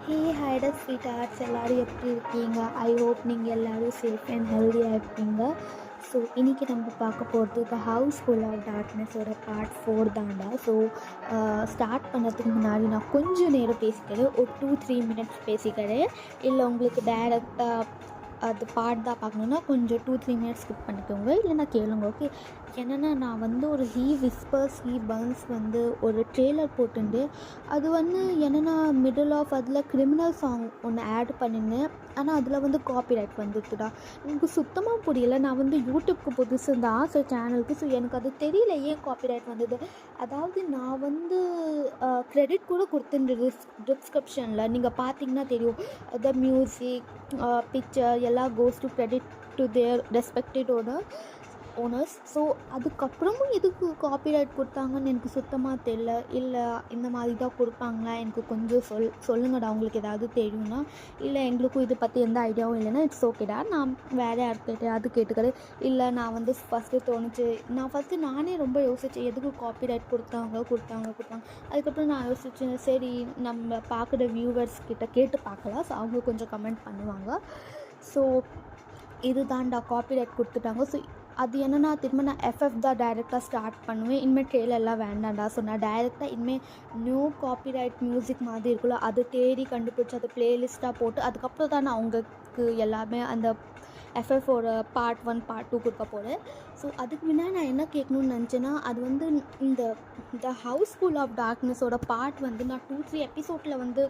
ஹே ஹைடா sweet arts எல்லோரும் எப்படி இருக்கீங்க? ஐ ஹோப் நீங்கள் எல்லோரும் சேஃப் அண்ட் ஹெல்த்தியாக இருப்பீங்க. ஸோ இன்றைக்கி நம்ம பார்க்க போகிறது த ஹவுஸ் ஃபுல் ஆஃப் டார்க்னஸோட பார்ட் 4 தான்டா. ஸோ ஸ்டார்ட் பண்ணுறதுக்கு முன்னாடி நான் கொஞ்சம் நேரம் பேசிக்கிறேன், ஒரு 2-3 மினிட்ஸ் பேசிக்கிறேன். இல்லை உங்களுக்கு டைரெக்டாக அது பாட்டு தான் பார்க்கணுன்னா கொஞ்சம் 2-3 மினிட்ஸ் ஸ்கிப் பண்ணிக்கோங்க, இல்லைனா கேளுங்க. ஓகே, என்னென்னா நான் வந்து ஒரு ஹீ விஸ்பர்ஸ் ஹீ பர்ன்ஸ் வந்து ஒரு ட்ரெய்லர் போட்டுண்டு அது வந்து என்னென்னா மிடில் ஆஃப் அதில் கிரிமினல் சாங் ஒன்று ஆட் பண்ணியிருந்தேன். ஆனால் அதில் வந்து காப்பிரைட் வந்துடுதுடா. எனக்கு சுத்தமாக புரியல. நான் வந்து யூடியூப்க்கு புதுசு தான், ஸோ சேனலுக்கு. ஸோ எனக்கு அது தெரியல ஏன் காப்பிரைட் வந்தது. அதாவது நான் வந்து க்ரெடிட் கூட கொடுத்துருந்தது டிஸ்கிரிப்ஷனில், நீங்கள் பார்த்தீங்கன்னா தெரியும். த மியூசிக், பிக்சர் எல்லாம் goes to credit to their respected owners. So அதுக்கப்புறமும் எதுக்கு காப்பிரைட் கொடுத்தாங்கன்னு எனக்கு சுத்தமாக தெரியல. இல்லை இந்த மாதிரி தான் கொடுப்பாங்களா, எனக்கு கொஞ்சம் சொல்லுங்கடா உங்களுக்கு ஏதாவது தெரியும்னா. இல்லை எங்களுக்கும் இதை பற்றி எந்த ஐடியாவும் இல்லைன்னா இட்ஸ் ஓகேடா, நான் வேறு யார்கிட்டையாவது கேட்டுக்கிறேன். இல்லை நான் வந்து ஃபஸ்ட்டு நானே ரொம்ப யோசித்தேன் எதுக்கு காப்பிரைட் கொடுத்தாங்க. அதுக்கப்புறம் நான் யோசித்தேன், சரி நம்ம பார்க்குற வியூவர்ஸ் கிட்ட கேட்டு பார்க்கலாம், ஸோ அவங்க கொஞ்சம் கமெண்ட் பண்ணுவாங்க. ஸோ இது தான்டா காப்பிரைட் கொடுத்துட்டாங்க. ஸோ அது என்னென்னா திரும்ப நான் எஃப்எஃப் தான் டைரெக்டாக ஸ்டார்ட் பண்ணுவேன். இனிமேல் ட்ரெயிலெல்லாம் வேண்டாம்டா. ஸோ நான் டைரெக்டாக இனிமேல் நியூ காப்பிரைட் மியூசிக் மாதிரி இருக்குல்ல, அது தேடி கண்டுபிடிச்சி அதை ப்ளேலிஸ்ட்டாக போட்டு அதுக்கப்புறம் தான் நான் அவங்களுக்கு எல்லாமே அந்த எஃப்எஃபோட பார்ட் 1 பார்ட் 2 கொடுக்க போகிறேன். ஸோ அதுக்கு முன்னாடி நான் என்ன கேட்கணுன்னு நினச்சேன்னா, அது வந்து இந்த த ஹவுஸ் ஃபுல் ஆஃப் டார்க்னஸோட பார்ட் வந்து நான் 2-3 எபிசோடில் வந்து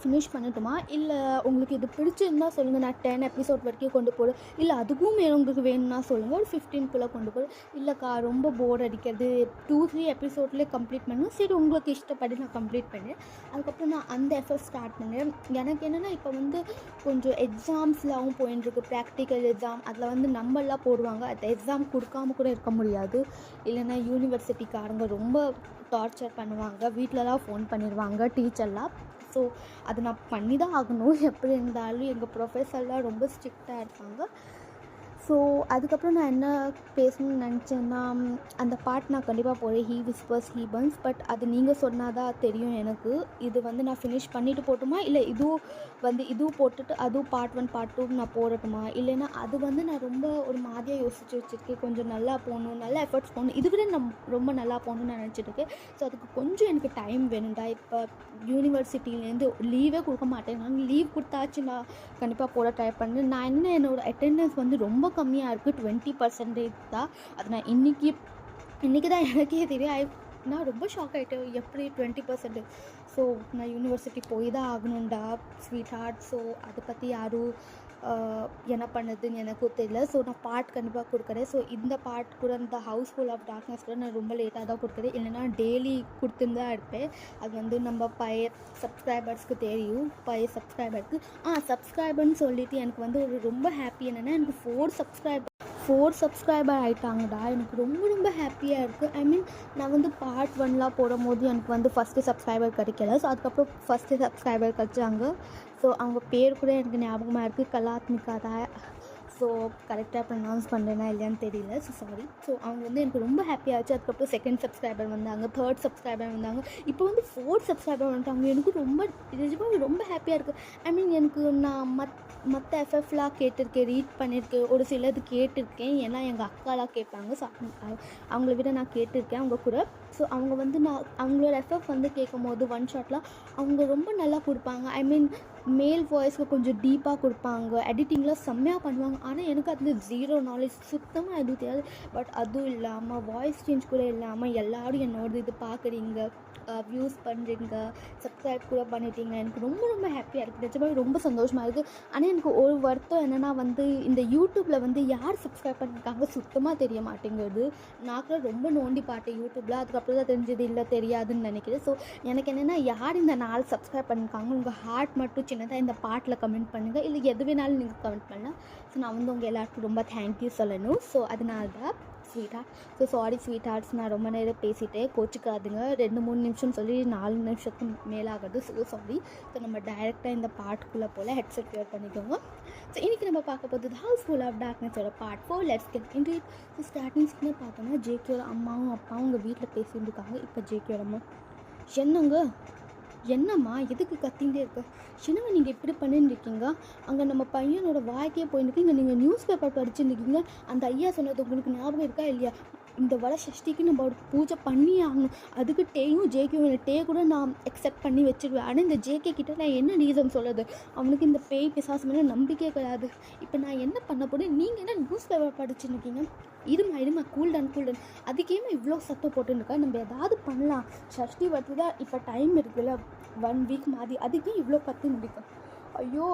ஃபினிஷ் பண்ணட்டுமா, இல்லை உங்களுக்கு இது பிடிச்சிருந்தா சொல்லுங்கள், நான் 10 எபிசோட் வரைக்கும் கொண்டு போகிறேன். இல்லை அதுக்கும் உங்களுக்கு வேணும்னா சொல்லுங்கள், ஒரு 15 கொண்டு போகிறேன். இல்லைக்கா ரொம்ப போர் அடிக்கிறது, 2-3 எபிசோட்லேயே கம்ப்ளீட் பண்ணுவேன். சரி உங்களுக்கு இஷ்டப்படி நான் கம்ப்ளீட் பண்ணேன். அதுக்கப்புறம் நான் அந்த எஃபர்ட் ஸ்டார்ட் பண்ணேன். எனக்கு என்னென்னா இப்போ வந்து கொஞ்சம் எக்ஸாம்ஸ்லாவும் போயின்ட்டுருக்கு, ப்ராக்டிக்கல் எக்ஸாம். அதில் வந்து நம்பர்லாம் போடுவாங்க. அந்த எக்ஸாம் கொடுக்காம கூட இருக்க முடியாது, இல்லைன்னா யூனிவர்சிட்டிக்காரங்க ரொம்ப டார்ச்சர் பண்ணுவாங்க, வீட்டிலலாம் ஃபோன் பண்ணிடுவாங்க டீச்சர்லாம். ஸோ அது நான் பண்ணி தான் ஆகணும் எப்படி இருந்தாலும். எங்கள் ப்ரொஃபஸர்லாம் ரொம்ப ஸ்ட்ரிக்டாக இருப்பாங்க. ஸோ அதுக்கப்புறம் நான் என்ன பேசணும்னு நினச்சேன்னா, அந்த பாட்டு நான் கண்டிப்பாக போகிறேன், he whispers he Burns. But அது நீங்கள் சொன்னால் தான் தெரியும் எனக்கு. இது வந்து நான் ஃபினிஷ் பண்ணிவிட்டு போட்டுமா, இல்லை இதுவும் போட்டுட்டு அதுவும் பார்ட் 1 பார்ட் 2 நான் போடட்டுமா, இல்லைன்னா அது வந்து நான் ரொம்ப ஒரு மாதிரியாக யோசிச்சு வச்சுருக்கேன். கொஞ்சம் நல்லா போகணும், நல்ல எஃபர்ட்ஸ் போகணும், இது விட நான் ரொம்ப நல்லா போகணுன்னு நான் நினச்சிட்ருக்கேன். ஸோ அதுக்கு கொஞ்சம் எனக்கு டைம் வேணும்டா. இப்போ யூனிவர்சிட்டிலேருந்து லீவே கொடுக்க மாட்டேன். நான் லீவ் கொடுத்தாச்சு நான் கண்டிப்பாக போட ட்ரை பண்ணேன். நான் என்னோடய அட்டெண்டன்ஸ் வந்து ரொம்ப கம்மியாக இருக்குது, 20% தான். அது நான் இன்றைக்கி தான் எனக்கே தெரியும். நான் ரொம்ப ஷாக் ஆகிட்டேன், எப்படி 20%. ஸோ நான் யூனிவர்சிட்டி போய் தான் ஆகணும்டா ஸ்வீட் ஹார்ட். ஸோ அதை பற்றி யாரும் என்ன பண்ணுதுன்னு எனக்கும் தெரியல. ஸோ நான் பார்ட் கண்டிப்பாக கொடுக்குறேன். ஸோ இந்த பார்ட் கூட இந்த ஹவுஸ் ஃபுல் ஆஃப் டார்க்னஸ் கூட நான் ரொம்ப லேட்டாக தான் கொடுக்குறேன், இல்லைனா டெய்லி கொடுத்துன்னு தான் இருப்பேன். அது வந்து நம்ம பழைய சப்ஸ்கிரைபர்ஸ்க்கு தெரியும். பழைய சப்ஸ்கிரைபர்னு சொல்லிவிட்டு எனக்கு வந்து ஒரு ரொம்ப ஹாப்பி என்னென்னா, எனக்கு 4 சப்ஸ்கிரைபர் ஆகிட்டாங்கடா. எனக்கு ரொம்ப ரொம்ப ஹாப்பியாக இருக்குது. ஐ மீன் நான் வந்து பார்ட் 1லாம் போடும்போது எனக்கு வந்து ஃபஸ்ட்டு சப்ஸ்கிரைபர் கிடைக்கல. ஸோ அதுக்கப்புறம் ஃபஸ்ட்டு சப்ஸ்கிரைபர் கிடச்சாங்க. ஸோ அவங்க பேர் கூட எனக்கு ஞாபகமாக இருக்குது, கலாத்மிகா தான். ஸோ கரெக்டாக ப்ரொனவுன்ஸ் பண்ணுறேன்னா இல்லையான்னு தெரியல, ஸோ சாரி. ஸோ அவங்க வந்து எனக்கு ரொம்ப ஹாப்பியாகிடுச்சு. அதுக்கப்புறம் 2nd சப்ஸ்கிரைபர் வந்தாங்க, 3rd சப்ஸ்கிரைபர் வந்தாங்க, இப்போ வந்து 4th சப்ஸ்கிரைபர் வந்துட்டாங்க. எனக்கு ரொம்ப நிஜமாக ரொம்ப ஹாப்பியாக இருக்குது. ஐ மீன் எனக்கு நான் மற்ற எஃப்எஃப்லாம் கேட்டிருக்கேன், ரீட் பண்ணியிருக்கேன், ஒரு சிலது கேட்டிருக்கேன். ஏன்னா எங்கள் அக்காலாம் கேட்பாங்க. ஸோ அவங்கள விட நான் கேட்டிருக்கேன் அவங்க கூட. ஸோ அவங்க வந்து அவங்களோட எஃப்எஃப் வந்து கேட்கும் போது ஒன் ஷாட்லாம் அவங்க ரொம்ப நல்லா கொடுப்பாங்க. ஐ மீன் மேல் வாய்ஸ்க்கு கொஞ்சம் டீப்பாக கொடுப்பாங்க, எடிட்டிங்லாம் செம்மையாக பண்ணுவாங்க. ஆனால் எனக்கு அதில் 0 நாலேஜ், சுத்தமாக எதுவும் தெரியாது. பட் அதுவும் இல்லாமல் வாய்ஸ் சேஞ்ச் கூட இல்லாமல் எல்லோரும் என்னோட இது பார்க்குறீங்க, வியூஸ் பண்ணுறீங்க, சப்ஸ்கிரைப் கூட பண்ணிட்டீங்க. எனக்கு ரொம்ப ரொம்ப ஹாப்பியாக இருக்குது, நிஜமாவே ரொம்ப சந்தோஷமாக இருக்குது. ஆனால் எனக்கு ஒரு வருத்தம் என்னென்னா வந்து இந்த யூடியூப்பில் வந்து யார் சப்ஸ்கிரைப் பண்ணியிருக்காங்க சுத்தமாக தெரிய மாட்டேங்குது. நான் கூட ரொம்ப நோண்டி பார்த்தேன் யூடியூப்பில், அதுக்கப்புறம் தான் தெரிஞ்சது இல்லை தெரியாதுன்னு நினைக்கிறேன். ஸோ எனக்கு என்னென்னா, யார் இந்த 4 சப்ஸ்கிரைப் பண்ணியிருக்காங்க, உங்கள் ஹார்ட் மட்டும் சின்னதாக இந்த பாட்டில் கமெண்ட் பண்ணுங்கள், இல்லை எது வேணாலும் நீங்கள் கமெண்ட் பண்ணலாம். ஸோ நான் வந்து உங்கள் எல்லாருக்கும் ரொம்ப தேங்க்யூ சொல்லணும். ஸோ அதனால தான் sweetheart. So sorry sweethearts, நான் ரொம்ப நேரம் பேசிட்டேன், கோச்சிக்காதுங்க. 2-3 நிமிஷம் சொல்லி 4 நிமிஷத்துக்கு மேலாகுது. So sorry. ஸோ நம்ம டைரெக்டாக இந்த பார்ட்டுக்குள்ளே போல் ஹெட்செட் வியர் பண்ணிக்கோங்க. ஸோ இன்றைக்கி நம்ம பார்க்க போகிறது ஹவுஸ் ஃபுல் ஆஃப் டார்க்னஸோட part 4. Let's get into it. So starting சீனே பார்த்தோன்னா ஜேகேயோட அம்மாவும் அப்பாவும் உங்கள் வீட்டில் பேசியிருந்துருக்காங்க. இப்போ ஜேகேயோட அம்மா, என்னங்க என்னம்மா எதுக்கு கத்திகிட்டே இருக்க? என்னங்க நீங்கள் இப்படி பண்ணின்னு இருக்கீங்க? அங்கே நம்ம பையனோட வாழ்க்கையே போயின்னு இங்கே நீங்கள் நியூஸ் பேப்பர் படிச்சுன்னு இருக்கீங்க. அந்த ஐயா சொன்னது உங்களுக்கு ஞாபகம் இருக்கா இல்லையா? இந்த வர சஷ்டிக்கு நம்ம ஒரு பூஜை பண்ணி ஆகணும். அதுக்கு டேயும் ஜேகேவும் டே கூட நான் அக்செப்ட் பண்ணி வச்சுருவேன். ஆனால் இந்த ஜேகே கிட்ட நான் என்ன ரீசன் சொல்லுது? அவனுக்கு இந்த பேய் பிசாசு மேலே நம்பிக்கையே கிடையாது. இப்போ நான் என்ன பண்ண போகிறேன்? நீங்கள் என்ன நியூஸ் பேப்பர் படிச்சுன்னு இருக்கீங்க? இருமா கூல்டன் அதுக்கேமா இவ்வளோ சத்தம் போட்டுருக்கா? நம்ம எதாவது பண்ணலாம். சஷ்டி வரது தான் இப்போ டைம் இருக்குல்ல, 1 வீக் மாதிரி. அதுக்கே இவ்வளோ கற்று முடிக்கும். ஐயோ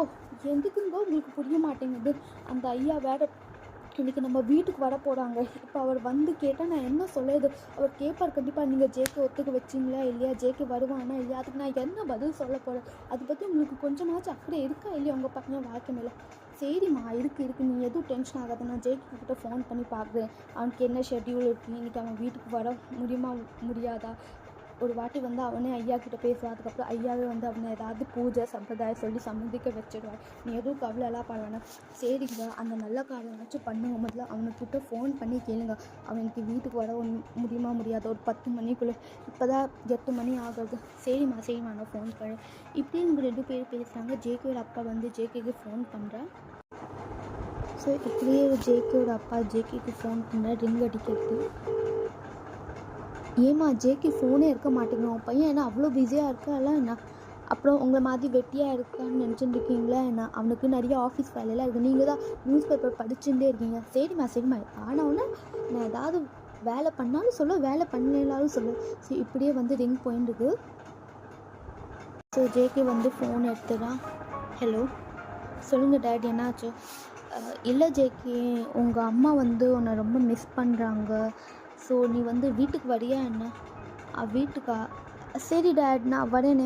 எதுக்குங்க உங்களுக்கு புரிய மாட்டேங்குது? அந்த ஐயா வேறு இன்றைக்கி நம்ம வீட்டுக்கு வர போகிறாங்க. இப்போ அவர் வந்து கேட்டால் நான் என்ன சொல்லுது? அவர் கேட்பார் கண்டிப்பாக, நீங்கள் ஜேகே ஒத்துக்க வச்சிங்களா இல்லையா, ஜேகே வருவானா இல்லையா, அதுக்கு நான் என்ன பதில் சொல்ல போகிறேன்? அதை பற்றி உங்களுக்கு கொஞ்சமாச்சும் அக்கறை இருக்கா இல்லையா உங்கள் பையன் வாழ்க்கை மேலே? சரிம்மா இருக்குது, நீ எதுவும் டென்ஷன் ஆகாது. நான் ஜேகே கிட்ட ஃபோன் பண்ணி பார்க்குறேன். அவனுக்கு என்ன ஷெட்யூல் இருக்குது, இன்றைக்கி அவன் வீட்டுக்கு வர முடியாதா? ஒரு வாட்டி வந்து அவனே ஐயா கிட்டே பேசுவான். அதுக்கப்புறம் ஐயாவே வந்து அவனை ஏதாவது பூஜை சம்பிரதாயம் சொல்லி சம்மதிக்க வச்சுடுவார். நீ எதுவும் கவலைலாம் பண்ண. சரிங்க, அந்த நல்ல காரியமாச்சும் பண்ணுங்க. முதல்ல அவனுக்கிட்ட ஃபோன் பண்ணி கேளுங்க, அவனுக்கு வீட்டுக்கு வர முடியாத ஒரு 10 மணிக்குள்ளே. இப்போ தான் 8 மணி ஆகுது. சரிம்மா நான் ஃபோன் பண்ணேன். இப்படி இவங்க 2 பேர் பேசுகிறாங்க. ஜேகேயோட அப்பா வந்து ஜேகேக்கு ஃபோன் பண்ணுறேன். ஸோ இப்படியே ஜேகேயோட அப்பா ஜேகேக்கு ஃபோன் பண்ணுற, ரிங் அடிக்கிறது. ஏம்மா ஜேகே ஃபோனே இருக்க மாட்டேங்குது? உன் பையன் என்ன அவ்வளோ பிஸியாக இருக்கால என்ன? அப்புறம் உங்களை மாதிரி வெட்டியாக இருக்கான்னு நினச்சிட்டு இருக்கீங்களா என்ன? அவனுக்கு நிறைய ஆஃபீஸ் வேலையெல்லாம் இருக்குது. நீங்கள் தான் நியூஸ் பேப்பர் படிச்சுட்டே இருக்கீங்க. சரிம்மா ஆனவுன்னா நான் ஏதாவது வேலை பண்ணாலும் சொல்ல, வேலை பண்ணலாலும் சொல்லு. சரி இப்படியே வந்து ரிங் போயிட்டுருக்கு. ஸோ ஜேகே வந்து ஃபோன் எடுத்துகிறான். ஹலோ சொல்லுங்கள் டேட், என்னாச்சு? இல்லை ஜேகே, உங்கள் அம்மா வந்து உன்னை ரொம்ப மிஸ் பண்ணுறாங்க. ஸோ நீ வந்து வீட்டுக்கு வரியா என்ன? வீட்டுக்கா? சரி டேட், நான் வரேனே.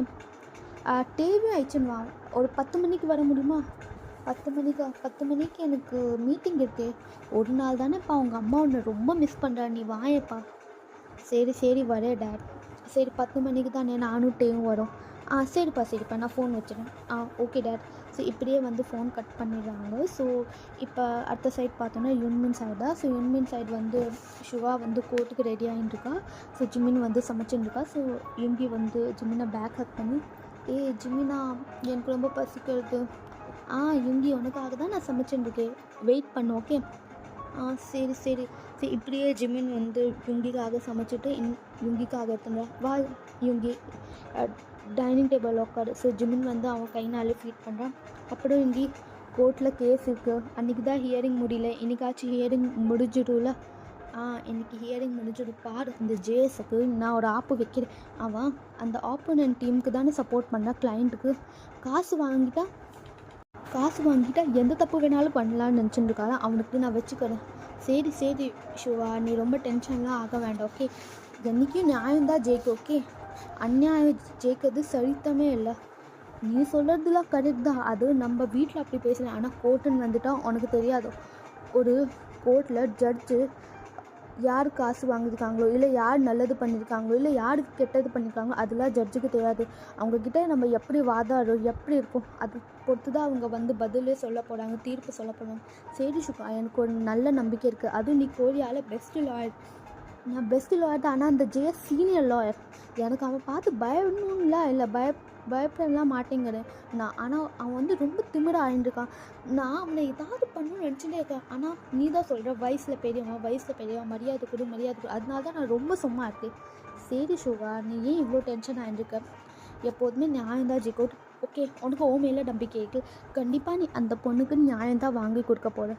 டேவே ஆயிடுச்சுன்னு ஒரு 10 மணிக்கு வர முடியுமா? 10 மணிக்கா? 10 மணிக்கு எனக்கு மீட்டிங் இருக்கே. ஒரு நாள் தானேப்பா, உங்கள் அம்மா உன்னை ரொம்ப மிஸ் பண்ணுறா, நீ வாயப்பா. சரி வரேன் டேட். சரி 10 மணிக்கு தானே, நானும் டேவும் வரோம். சரிப்பா நான் ஃபோன் வச்சுறேன். Okay dad. ஸோ இப்படியே வந்து ஃபோன் கட் பண்ணிடுறாங்க. ஸோ இப்போ அடுத்த சைட் பார்த்தோன்னா யுன்மின் சைடு தான். ஸோ யுன்மின் சைடு வந்து ஷுவா வந்து கோர்ட்டுக்கு ரெடி ஆகிட்டுருக்கா. ஸோ ஜிமின் வந்து சமைச்சுட்டுருக்கா. ஸோ யுங்கி வந்து ஜிமினை பேக் ஹக் பண்ணி, ஜிமினா எனக்கு ரொம்ப பசிக்கிறது. யுங்கி உனக்காக தான் நான் சமைச்சுட்டுருக்கேன், வெயிட் பண்ணு ஓகே. சரி இப்படியே ஜிமின் வந்து யுங்கிக்காக சமைச்சிட்டு யுங்கிக்காக எடுத்துடுறா. வா யுங்கி, டைனிங் டேபிள் உட்காரு. ஸோ ஜிமின் வந்து அவன் கைனாலே ஃபீட் பண்ணுறான். அப்புறம் யுங்கி, கோர்ட்டில் கேஸ் இருக்குது. அன்றைக்கி தான் ஹியரிங் முடியல, இன்றைக்காச்சும் ஹியரிங் முடிஞ்சிடும்ல? இன்றைக்கி ஹியரிங் முடிஞ்சிடும். பாரு இந்த ஜேஎஸுக்கு நான் ஒரு ஆப்பு வைக்கிறேன். அவன் அந்த ஆப்போனன்ட் டீமுக்கு தானே சப்போர்ட் பண்ணான், கிளைண்ட்டுக்கு. காசு வாங்கிட்டா எந்த தப்பு வேணாலும் பண்ணலான்னு நினச்சிட்டுருக்காங்க. அவனுக்கு நான் வச்சுக்கிறேன். சரி ஷுவா, நீ ரொம்ப டென்ஷன்லாம் ஆக வேண்டாம் ஓகே. என்றைக்கும் நியாயம்தான் ஜெயிக்கு ஓகே. அநியாயம் ஜெயிக்கிறது சரித்தமே இல்லை. நீ சொல்கிறதுலாம் கரெக்ட் தான். அது நம்ம வீட்டில் அப்படி பேசலாம். ஆனால் கோர்ட்டுன்னு வந்துட்டால் உனக்கு தெரியாது. ஒரு கோர்ட்டில் ஜட்ஜு யார் காசு வாங்கியிருக்காங்களோ, இல்லை யார் நல்லது பண்ணியிருக்காங்களோ, இல்லை யாருக்கு கெட்டது பண்ணியிருக்காங்களோ, அதெல்லாம் ஜட்ஜுக்கு தெரியாது. அவங்கக்கிட்ட நம்ம எப்படி வாதாடுறோம், எப்படி இருக்கும், அது பொறுத்து தான் அவங்க வந்து பதிலே சொல்ல போகிறாங்க, தீர்ப்பு சொல்ல போகிறாங்க. சரி சுகா, எனக்கு ஒரு நல்ல நம்பிக்கை இருக்குது. அதுவும் நீ கோரியால் பெஸ்ட்டு லாயர். நான் பெஸ்ட்டு லாயர் தான். ஆனால் அந்த ஜேஎஸ் சீனியர் லாயர். எனக்கு அவன் பார்த்து பயப்படணும்லாம் இல்லை, பயப்படலாம் மாட்டேங்கிறேன் நான். ஆனால் அவன் வந்து ரொம்ப திமிர ஆயிட்டுருக்கான். நான் அவனை ஏதாவது பண்ணணும்னு நினச்சிட்டே இருக்கேன். ஆனால் நீ தான் சொல்கிற வயசில் பெரியவன், மரியாதை கொடு. அதனால தான் நான் ரொம்ப சும்மா இருக்கேன். சரி ஷுகா, நீ ஏன் இவ்வளோ டென்ஷன் ஆகிட்டுருக்க? எப்போதுமே நியாயம்தான் ஜிகோட் ஓகே. உனக்கு ஓ மேலே நம்பிக்கை இருக்குது. கண்டிப்பாக நீ அந்த பொண்ணுக்கு நியாயம்தான் வாங்கி கொடுக்க போகிற.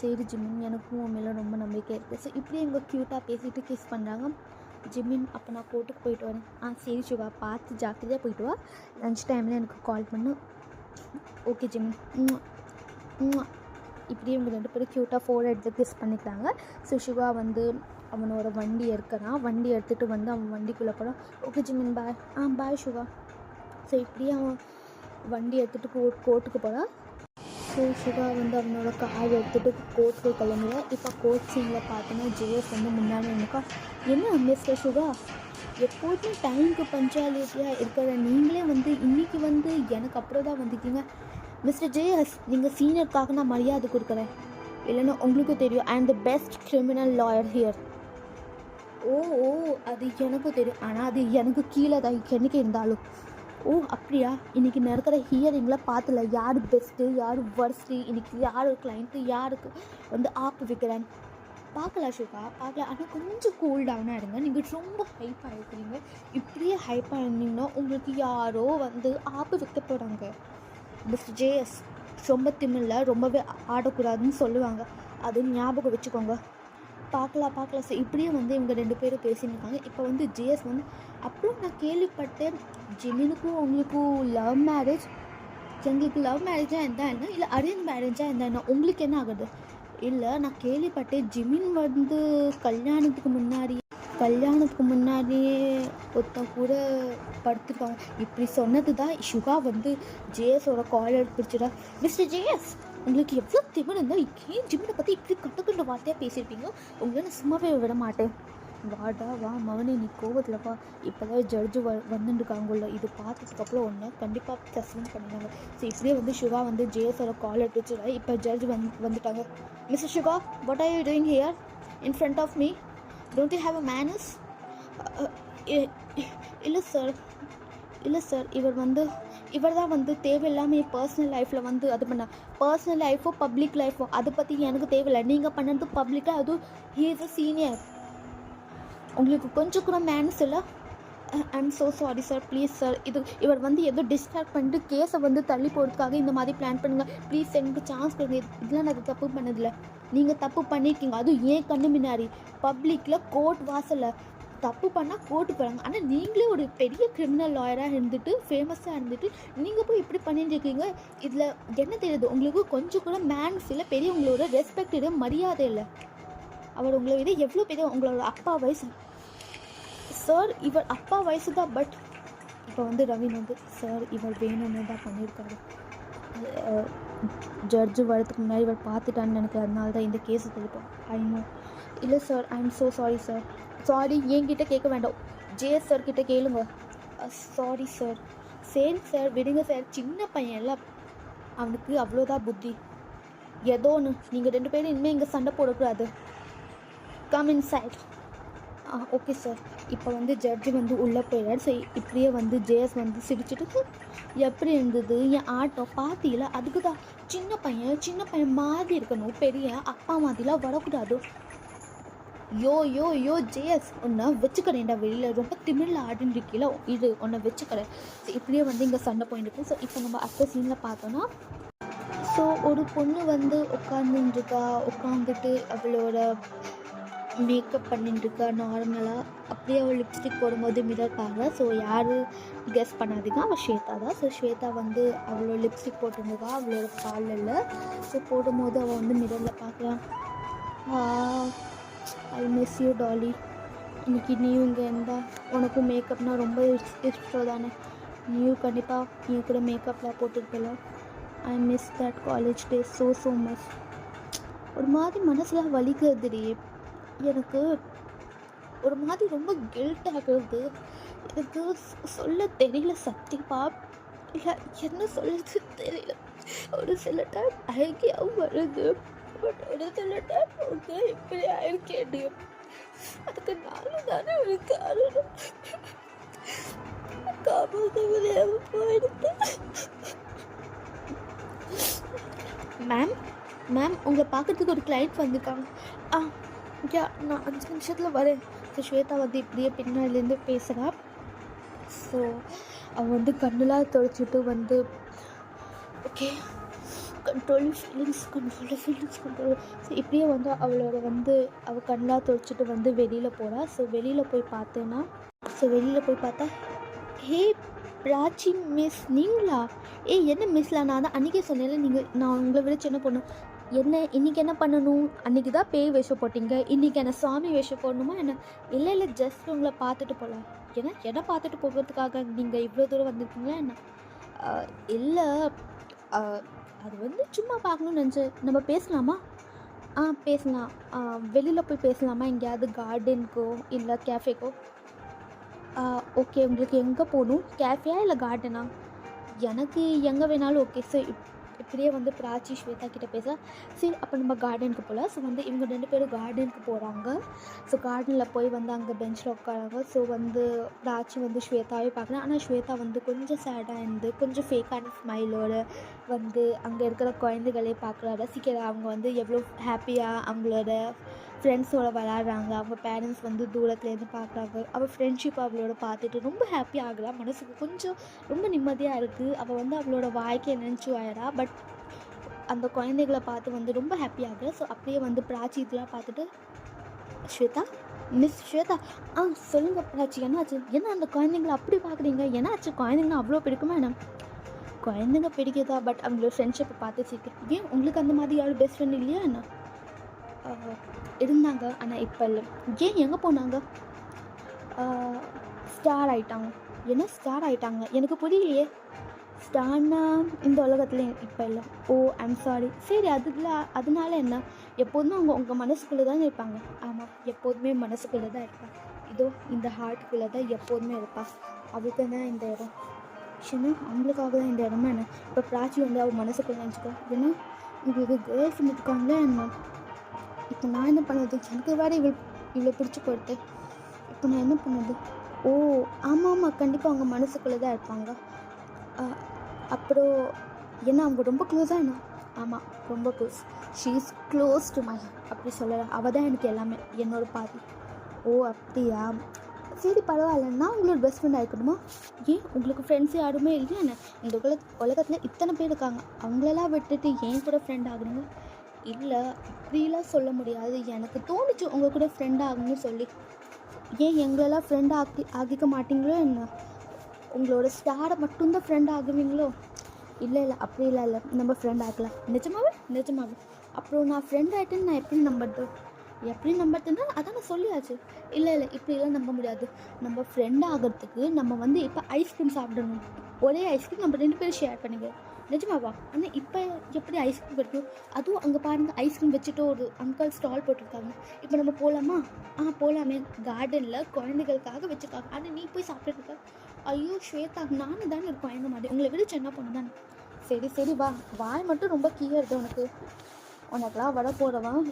சரி ஜிமின், எனக்கும் உன் மேலே ரொம்ப நம்பிக்கை இருக்குது. ஸோ இப்படி எங்கள் க்யூட்டாக பேசிட்டு கிஸ் பண்ணுறாங்க. ஜிமின், அப்போ நான் கோர்ட்டுக்கு போயிட்டு வரேன். சரி ஷுகா, பார்த்து ஜாக்கிரதையாக போயிட்டு வா. லன்ச் டைமில் எனக்கு கால் பண்ணு. Okay Jimin. இப்படி இவங்க 2 பேரும் க்யூட்டாக ஃபோட்டோ எடுத்து கிஸ் பண்ணிக்கிறாங்க. ஸோ ஷுகா வந்து அவனோட வண்டி எடுக்கிறான். வண்டி எடுத்துகிட்டு வந்து அவன் வண்டிக்குள்ளே போகிறான். ஓகே ஜிமின் பாய். பாய் ஷுகா. ஸோ இப்படியே அவன் வண்டி எடுத்துகிட்டு கோர்ட்டுக்கு போகிறான். ஸோ ஷுகா வந்து அவனோட கார் எடுத்துகிட்டு கோர்ட்டுக்கு கிளம்புறா. இப்போ கோர்ட் சீனில் பார்த்தோன்னா ஜேஎஸ் வந்து முன்னாடி நினைக்கா. என்ன மிஸ்டர் ஷுகா, எப்போதுமே டைமுக்கு பஞ்சுவாலிட்டியாக இருக்கிற நீங்களே வந்து இன்றைக்கி வந்து எனக்கு அப்புறம் தான் வந்துட்டீங்க. மிஸ்டர் ஜேஎஸ், நீங்கள் சீனியருக்காக நான் மரியாதை கொடுக்குறேன். இல்லைன்னா உங்களுக்கு தெரியும், I am the best criminal lawyer here. ஓ அது எனக்கும் தெரியும். ஆனால் அது எனக்கு கீழே தான் என்றைக்கு இருந்தாலும். ஓ அப்படியா, இன்றைக்கி நடக்கிற ஹியரிங்கில் பார்த்துல யார் பெஸ்ட்டு யார் வர்ஸ்ட்டு, இன்றைக்கி யார் கிளைண்ட்டு யாருக்கு வந்து ஆப்பு வைக்கிறேன்னு பார்க்கலாம் ஷிகா, பார்க்கலாம். ஆனால் கொஞ்சம் கூல் டவுனாக இருங்க. நீங்கள் ரொம்ப ஹைப்பாக இருக்கிறீங்க. இப்படியே ஹைப்பாக இருந்தீங்கன்னா உங்களுக்கு யாரோ வந்து ஆப்பு வைக்க போகிறாங்க. மிஸ்டர் ஜேஎஸ் ரொம்ப திமில்ல ரொம்பவே ஆடக்கூடாதுன்னு சொல்லுவாங்க, அது ஞாபகம் வச்சுக்கோங்க. பார்க்கலாம். ஸோ இப்படியே வந்து இவங்க 2 பேரும் பேசியிருக்காங்க. இப்போ வந்து ஜேஎஸ் வந்து அப்புறம் நான் கேள்விப்பட்டேன் ஜிமினுக்கும் உங்களுக்கும் லவ் மேரேஜ். எங்களுக்கு லவ் மேரேஜாக இருந்தால் என்ன, இல்லை அரேஞ்ச் மேரேஜாக இருந்தால் என்ன, உங்களுக்கு என்ன ஆகுது? இல்லை, நான் கேள்விப்பட்டேன் ஜிமின் வந்து கல்யாணத்துக்கு முன்னாடியே ஒருத்தன் கூட படுத்துருக்காங்க. இப்படி சொன்னது தான் ஷுகா வந்து ஜேஎஸோட காலர் பிடிச்சிடா. மிஸ்டர் ஜேஎஸ், உங்களுக்கு எவ்வளோ திமிரு இருந்தால் ஏன் ஜிம்மினை பற்றி இப்படி கட்டுக்கொண்ட வார்த்தையாக பேசியிருப்பீங்க? உங்களை நான் சும்மாவே விட மாட்டேன். வாடா வா மகனே, நீ கோவத்தில் வா. இப்போ தான் ஜட்ஜு வந்துட்டுருக்காங்கல்ல, இது பார்த்ததுக்கப்புறம் ஒன்று கண்டிப்பாக சஸ்பெண்ட் பண்ணிடுவாங்க. ஸோ இப்படியே வந்து ஷுகா வந்து ஜேஎஸோட காலர் பிடிச்சிடா. இப்போ ஜட்ஜ் வந்துட்டாங்க. Mister Shuka, what are you doing here in front of me? Don't you have a manners? இல்லை சார், இவர் தான் வந்து தேவையில்லாமல் என் பர்சனல் லைஃப்பில் வந்து அது பண்ண. பர்சனல் லைஃபோ பப்ளிக் லைஃபோ அதை பற்றி எனக்கு தேவையில்லை. நீங்கள் பண்ணது பப்ளிக்காக, அதுவும் ஹீ இஸ் அ சீனியர். உங்களுக்கு கொஞ்சம் கூட மேனஸ் இல்லை. I'm so sorry sir, please sir. இவர் வந்து ஏதோ டிஸ்ட்ராக்ட் பண்ணிட்டு கேஸை வந்து தள்ளி போகிறதுக்காக இந்த மாதிரி பிளான் பண்ணுங்கள். ப்ளீஸ் எனக்கு சான்ஸ் கொடுங்க. இதெல்லாம் நான் தப்பு பண்ணதில்லை. நீங்கள் தப்பு பண்ணியிருக்கீங்க, அதுவும் ஏன் கண்ணு முன்னாடி பப்ளிக்கில் கோர்ட் வாசலில். தப்பு பண்ணால் கோர்ட்டு போகிறாங்க. ஆனால் நீங்களே ஒரு பெரிய கிரிமினல் லாயராக இருந்துட்டு ஃபேமஸாக இருந்துட்டு நீங்கள் போய் இப்படி பண்ணிட்டு இருக்கீங்க. இதில் என்ன தெரியுது உங்களுக்கு? கொஞ்சம் கூட மேன்ஸ் இல்லை, பெரியவங்களோட ரெஸ்பெக்ட் இல்லை, மரியாதை இல்லை. அவர் உங்களை விட எவ்வளோ பெரிய, உங்களோட அப்பா வயசு சார். இவர் அப்பா வயசு தான். பட் இப்போ வந்து ரவீன் வந்து சார் இவர் வேணும்னு தான் பண்ணியிருக்காரு. ஜட்ஜு வரதுக்கு முன்னாடி இவர் பார்த்துட்டான்னு நினைக்கிறேன், அதனால தான் இந்த கேஸை தெளிப்போம். ஐநோ. இல்லை sir, I am so sorry sir. Sorry என்கிட்ட கேட்க வேண்டாம், ஜேஎஸ் சார் கிட்டே கேளுங்க. Sorry sir. சரி சார், விடுங்க சார். சின்ன பையன் எல்லாம், அவனுக்கு அவ்வளோதான் புத்தி. ஏதோ ஒன்று, நீங்கள் 2 பேரும் இனிமேல் இங்கே சண்டை போடக்கூடாது. Come inside. Okay sir. இப்போ வந்து ஜட்ஜு வந்து உள்ளே போயிடாரு. ஸோ இப்படியே வந்து ஜேஎஸ் வந்து சிரிச்சுட்டு எப்படி இருந்தது என் ஆட்டம் பார்த்தீங்களா? அதுக்கு தான் சின்ன பையன் மாதிரி இருக்கணும், பெரிய அப்பா மாதிரிலாம் வரக்கூடாது. யோ ஜேஎஸ், உன்னை வச்சுக்கிறேன்டா வெளியில், ரொம்ப திமிழில் ஆடின்னு இருக்கீங்களா, இது உன்னை வச்சுக்கிறேன். ஸோ இப்படியே வந்து இங்கே சண்டை போயிட்டு. ஸோ இப்போ நம்ம அடுத்த சீனில் பார்த்தோன்னா, ஸோ ஒரு பொண்ணு வந்து உட்காந்துட்டு அவளோட மேக்கப் பண்ணிட்டுருக்கா நார்மலாக. அப்படியே அவள் லிப்ஸ்டிக் போடும்போது மிரர் பார்க்குறா. ஸோ யார் கெஸ் பண்ணாதீங்க, அவள் ஸ்வேதா தான். ஸோ ஸ்வேதா வந்து அவளோட லிப்ஸ்டிக் போட்டிருந்தா அவளோட பார்லரில். ஸோ போடும்போது அவள் வந்து மிரரில் பார்க்குறான். I miss you Dolly. இன்றைக்கி நீயும் இங்கே இருந்தால் உனக்கும் மேக்கப்னால் ரொம்ப இஷ்டம் தானே, நீயும் கண்டிப்பாக நீ கூட மேக்கப்லாம் போட்டுருக்கலாம். I miss that college days so much. ஒரு மாதிரி மனசில் வலிக்குதுடி எனக்கு, ஒரு மாதிரி ரொம்ப கில்ட் ஆகுது எனக்கு. சொல்ல தெரியல சத்தியமா, இல்லை என்ன சொல்லுறது தெரியல. ஒரு சில டைம் அழகியாகவும் வருது, பட் ஒரு சில டைம் ஓகே இப்படி ஆயிருக்கேன். அதுக்கு நானும் தானே ஒரு காரணம். காப்பாற்ற முடியாமல் போயிடுது. மேம் உங்களை பார்க்குறதுக்கு ஒரு கிளைண்ட் வந்திருக்காங்க. நான் 5 நிமிஷத்தில் வரேன். ஸோ ஸ்வேதா வந்து இப்படியே பின்னாடிலேருந்து பேசுகிறா. ஸோ அவள் வந்து கண்ணெலாம் துடைச்சிட்டு வந்து ஓகே கண்ட்ரோல் ஃபீலிங்ஸ். ஸோ இப்படியே வந்து அவள் கண்ணெலாம் துடைச்சிட்டு வந்து வெளியில் போகிறா. ஸோ வெளியில் போய் பார்த்தா ஹே பிராச்சி மிஸ் நீங்களா? என்ன மிஸ்லாம்? நான் தான் அன்றைக்கே சொன்னேன்ல, நான் உங்களை விட சின்ன பொண்ணு. என்ன இன்றைக்கி என்ன பண்ணணும்? அன்றைக்கி தான் பேய் வேஷம் போட்டிங்க, இன்றைக்கி என்ன சாமி வேஷம் போடணுமா என்ன? இல்லை ஜஸ்ட் உங்களை பார்த்துட்டு போகலாம். என்ன பார்த்துட்டு போகிறதுக்காக நீங்கள் இவ்வளோ தூரம் வந்திருக்கீங்களா என்ன? இல்லை அது வந்து சும்மா பார்க்கணும்னு நினச்சேன். நம்ம பேசலாமா? பேசலாம். வெளியில் போய் பேசலாமா? எங்கேயாவது கார்டனுக்கோ இல்லை கேஃபேக்கோ? ஓகே, உங்களுக்கு எங்கே போகணும்? கேஃபேயா இல்லை கார்டனா? எனக்கு எங்கே வேணாலும் ஓகே. ஸோ இப்படியே வந்து பிராச்சி ஸ்வேதா கிட்ட பேச சரி அப்போ நம்ம கார்டனுக்கு போகலாம். ஸோ வந்து இவங்க 2 பேரும் கார்டனுக்கு போகிறாங்க. ஸோ கார்டனில் போய் வந்து அங்கே பெஞ்சில் உட்காராங்க. ஸோ வந்து பிராச்சி வந்து ஸ்வேதாவே பார்க்குறேன். ஆனால் ஸ்வேதா வந்து கொஞ்சம் சேடாக இருந்து கொஞ்சம் ஃபேக்கான ஸ்மைலோடு வந்து அங்கே இருக்கிற குழந்தைகளே பார்க்குற ரசிக்கிற அவங்க வந்து எவ்வளோ ஹாப்பியாக அவங்களோட ஃப்ரெண்ட்ஸோடு விளாட்றாங்க. அவங்க பேரண்ட்ஸ் வந்து தூரத்துலேருந்து பார்க்குறாங்க. அவள் ஃப்ரெண்ட்ஷிப் அவளோட பார்த்துட்டு ரொம்ப ஹாப்பி ஆகுறா. மனசுக்கு கொஞ்சம் ரொம்ப நிம்மதியாக இருக்குது. அவள் வந்து அவளோட வாழ்க்கையை நினச்சி வாழறா. பட் அந்த குழந்தைகளை பார்த்து வந்து ரொம்ப ஹாப்பி ஆகுறா. ஸோ அப்படியே வந்து பிராச்சி இதெல்லாம் பார்த்துட்டு ஸ்வேதா மிஸ் ஸ்வேதா சொல்லுங்கள் பிராச்சி என்னாச்சு? என்ன அந்த குழந்தைங்கள அப்படி பார்க்குறீங்க? என்னாச்சு? குழந்தைங்கன்னா அவ்வளோ பிடிக்குமா என்ன? குழந்தைங்க பிடிக்குதா, பட் அவங்களோட ஃப்ரெண்ட்ஷிப்பை பார்த்து சீக்கிரம் ஏன் உங்களுக்கு அந்த மாதிரி யாரும் பெஸ்ட் ஃப்ரெண்ட் இல்லையா என்ன? இருந்தாங்க, ஆனால் இப்போ இல்லை. ஏன் எங்கே போனாங்க? ஸ்டார் ஆகிட்டாங்க. என்ன ஸ்டார் ஆகிட்டாங்க? எனக்கு புரியலையே. ஸ்டார்னா இந்த உலகத்துல இப்போ இல்லை. ஓ ஐம் சாரி. சரி அதனால என்ன? எப்போதுமே அவங்க உங்கள் மனசுக்குள்ளே தானே இருப்பாங்க. ஆமாம், எப்போதுமே மனசுக்குள்ளே தான் இருப்பாங்க. இதோ இந்த ஹார்ட்டுக்குள்ளே தான் எப்போதுமே இருப்பாள். அவளுக்கு தான் இந்த இடம். சின்ன அவங்களுக்காக தான் இந்த இடமா என்ன? இப்போ பிராச்சி வந்து அவள் மனசுக்குள்ளே நினச்சிக்கோ. ஏன்னா உங்களுக்கு கேர்ள் ஃப்ரெண்ட் இருக்காங்களே என்ன? இப்போ நான் என்ன பண்ணுறது? எனக்கு வேறு இவ்வளோ பிடிச்சி போயிட்டு இப்போ நான் என்ன பண்ணுறது? ஓ ஆமாம் கண்டிப்பாக அவங்க மனசுக்குள்ளே தான் இருப்பாங்க. அப்புறம் என்ன அவங்க ரொம்ப க்ளோஸாக என்ன? ஆமாம், ரொம்ப close. She is close to my. அப்படி சொல்லலை, அவள் தான் எனக்கு எல்லாமே, என்னோடய பாதி. ஓ அப்படியா? சரி பரவாயில்ல, நான் உங்களோட பெஸ்ட் ஃப்ரெண்ட் ஆகிக்கணுமா? ஏன் உங்களுக்கு ஃப்ரெண்ட்ஸ் யாருமே இல்லையா என்ன? இந்த உலகத்தில் இத்தனை பேர் இருக்காங்க, அவங்களெல்லாம் விட்டுட்டு ஏன் கூட ஃப்ரெண்ட் ஆகுறீங்க? இல்லை அப்படிலாம் சொல்ல முடியாது. எனக்கு தோணுச்சு உங்கள் கூட ஃப்ரெண்ட் ஆகணும்னு சொல்லி. ஏன் எங்களெல்லாம் ஃப்ரெண்ட் ஆகிக்க மாட்டிங்களோ என்ன? உங்களோட ஸ்டாரை மட்டும்தான் ஃப்ரெண்ட் ஆகுவீங்களோ? இல்லை அப்படிலாம் இல்லை, நம்ம ஃப்ரெண்ட் ஆகலாம். நிஜமாவே. அப்புறம் நான் ஃப்ரெண்ட் ஆகிட்டேன்னு நான் எப்படி நம்புறதுன்னா அதான் நான் சொல்லியாச்சு. இல்லை இப்படிலாம் நம்ப முடியாது. நம்ம ஃப்ரெண்ட் ஆகிறதுக்கு நம்ம வந்து இப்போ ஐஸ்கிரீம் சாப்பிடணும். ஒரே ஐஸ்கிரீம் நம்ம 2 பேரும் ஷேர் பண்ணிக்கிறோம். நிஜமாவா? ஆனால் இப்போ எப்படி ஐஸ்கிரீம் கிடைக்கும்? அதுவும் அங்கே பாருங்கள், ஐஸ்கிரீம் வச்சுட்டு ஒரு அங்கிள் ஸ்டால் போட்டிருக்காங்க. இப்போ நம்ம போகலாமா? போகலாமே. கார்டனில் குழந்தைகளுக்காக வச்சுருக்காங்க. ஆனால் நீ போய் சாப்பிட்ருக்க? ஐயோ ஸ்வேதா, நானும் தானே ஒரு குழந்தை மாதிரி, உங்களை விட சின்ன பொண்ணு தானே. சரி வா. வாய் மட்டும் ரொம்ப கீழே உனக்கெல்லாம் வர போகிறவன்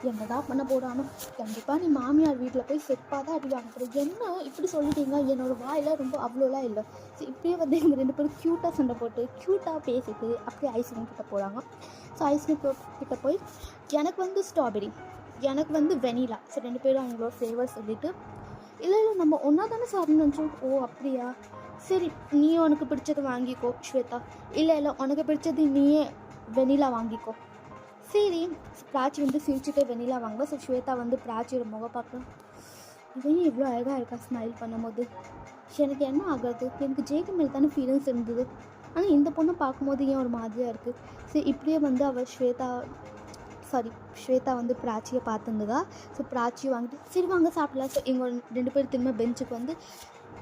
என்ன தான் பண்ண போடானோ. கண்டிப்பாக நீ மாமியார் வீட்டில் போய் செப்பாக தான் அடி வாங்க போகிற. என்ன இப்படி சொல்லிட்டீங்க? என்னோடய வாயில் ரொம்ப அவ்வளோலாம் இல்லை. ஸோ இப்படியே வந்து எங்கள் 2 பேரும் க்யூட்டாக சண்டை போட்டு க்யூட்டாக பேசிட்டு அப்படியே ஐஸ்கிரீம் கிட்டே போகிறாங்க. ஸோ ஐஸ்கிரீம் கிட்டே போய் எனக்கு வந்து ஸ்ட்ராபெரி, எனக்கு வந்து வெனிலா. ஸோ 2 பேரும் அவங்களோட ஃப்ளேவர் சொல்லிவிட்டு இல்லை நம்ம ஒன்றா தானே சாப்பிட்ணும்னு நினச்சோம். ஓ அப்படியா? சரி நீ உனக்கு பிடிச்சது வாங்கிக்கோ ஸ்வேதா. இல்லை உனக்கு பிடிச்சது நீயே வெனிலா வாங்கிக்கோ. சரி பிராச்சி வந்து சிரிச்சுட்டு வெனிலா வாங்க. ஸோ ஸ்வேதா வந்து பிராச்சியோட முகம் பார்க்கலாம். இதையும் இவ்வளோ அழகாக இருக்கா ஸ்மைல் பண்ணும்போது. எனக்கு என்ன ஆகுறது? எனக்கு ஜெய்க்கு மேலே தானே ஃபீலிங்ஸ் இருந்தது. ஆனால் இந்த பொண்ணை பார்க்கும்போது ஏன் ஒரு மாதிரியாக இருக்குது. சரி இப்படியே வந்து அவள் ஸ்வேதா வந்து பிராச்சியை பார்த்துருந்ததா. ஸோ பிராச்சியை வாங்கிட்டு சரி வாங்க சாப்பிடலாம். ஸோ இவங்க 2 பேர் திரும்ப பெஞ்சுக்கு வந்து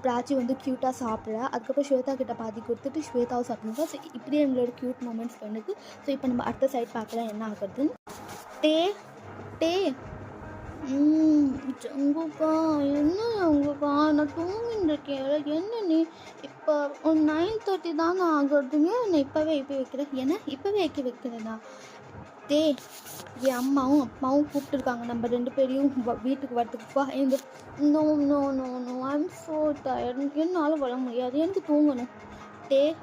பிராச்சி வந்து க்யூட்டாக சாப்பிட்றா. அதுக்கப்புறம் ஸ்வேதா கிட்ட பாதி கொடுத்துட்டு ஸ்வேதாவை சாப்பிடுங்க. ஸோ இப்படியே எங்களோட க்யூட் மூமெண்ட்ஸ் பண்ணுது. ஸோ இப்போ நம்ம அடுத்த சைட் பார்க்கலாம் என்ன ஆகுதுன்னு. டே ஜங்குக்கா, என்ன ஜங்குக்கா, நான் தூங்கிட்டு இருக்கேன். என்ன நீ இப்போ 9:30 தானே ஆகுறதுங்க? நான் இப்போவே வைக்கிறேன். ஏன்னா இப்போவே வைக்கிறேன்னா? என் அம்மாவும் அப்பாவும் கூப்பிட்டுருக்காங்க நம்ம 2 பேரையும் வீட்டுக்கு வரத்துக்கு. வா எங்க? No I'm so tired. என்னால் வர முடியாது, எனக்கு தூங்கணும்.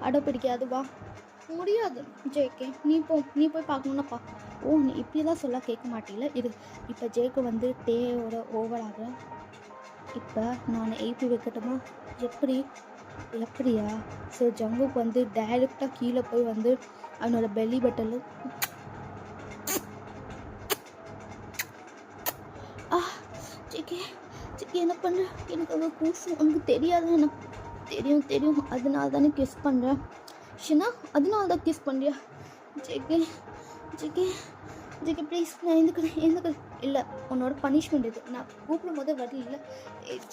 அடப்பிடிக்காது. வா. முடியாது ஜேகே, நீ போய் பார்க்கணுன்னாப்பா. ஓ நீ இப்படி தான் சொல்ல கேட்க மாட்டீங்களா? இப்போ ஜேக்கு வந்து டேயோட ஓவர் ஆகுற. இப்போ நான் ஏபி வைக்கட்டுமா? எப்படியா? ஸோ ஜங்குக்கு வந்து டைரெக்டாக கீழே போய் வந்து அவனோட பெல்லி பட்டனில் ஜேகே என்ன பண்ணுற? எனக்கு அங்கே கூசும். உனக்கு தெரியாது என்ன? தெரியும். அதனால தானே கிஸ் பண்ணுறேன். ஷினா, அதனால தான் கிஸ் பண்ணுறியா? ஜேகே ப்ளீஸ், நான் எந்துக்கிறேன். இல்லை உன்னோட பனிஷ்மெண்ட் இது. நான் கூப்பிடும் போதே வரல.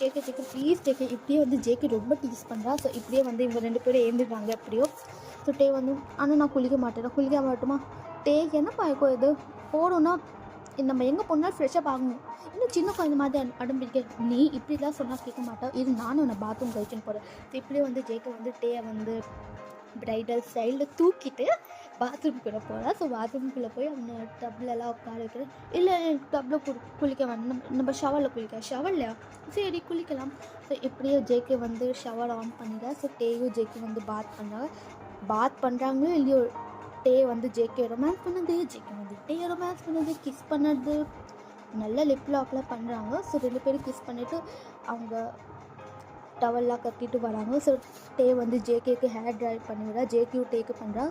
JK please JK. இப்படியே வந்து ஜேகே ரொம்ப டீஸ் பண்ணுறா. ஸோ இப்படியே வந்து இவங்க 2 பேரும் ஏந்துடுறாங்க எப்படியோ. ஸோ வந்து ஆனால் நான் குளிக்க மாட்டேமா? என்ன பழக்கம் இது? போகணுன்னா நம்ம எங்கே போனால் ஃப்ரெஷ்ஷாக ஆகணும். இன்னும் சின்ன குழந்த மாதிரி அடம்பிடிக்க. நீ இப்படிலாம் சொன்னால் கேட்க மாட்டேன். இது நானும் உன்னை பாத்ரூம் கழிச்சுன்னு போகிறேன். ஸோ இப்படியே வந்து ஜேகே வந்து வந்து ப்ரைடல் ஸ்டைலில் தூக்கிட்டு பாத்ரூம்குள்ளே போகிறா. ஸோ பாத்ரூம்குள்ளே போய் அவனை டப்லெல்லாம் உட்கார வைக்கிறேன். இல்லை எனக்கு டப்பில் குளிக்க வேண்டாம், நம்ம ஷவரில் ஷவர்லையா சரி குளிக்கலாம். ஸோ எப்படியோ ஜேகே வந்து ஷவர் ஆன் பண்ணிடுறா. ஸோ டேயும் ஜேகே வந்து பாத் பண்ணுறாங்களோ இல்லையோ டே வந்து ஜேகே ரொமான்ஸ் பண்ணுது, ஜேகே வந்து டே ரொமான்ஸ் பண்ணுது, கிஸ் பண்ணுறது, நல்ல லிப் லாக்லாம் பண்ணுறாங்க. ஸோ 2 பேரும் கிஸ் பண்ணிவிட்டு அவங்க டவல்லாம் கட்டிட்டு வராங்க. ஸோ டே வந்து ஜேகேக்கு ஹேர் ட்ரை பண்ணிவிடா, ஜேகேயும் டேக்கு பண்ணுறா.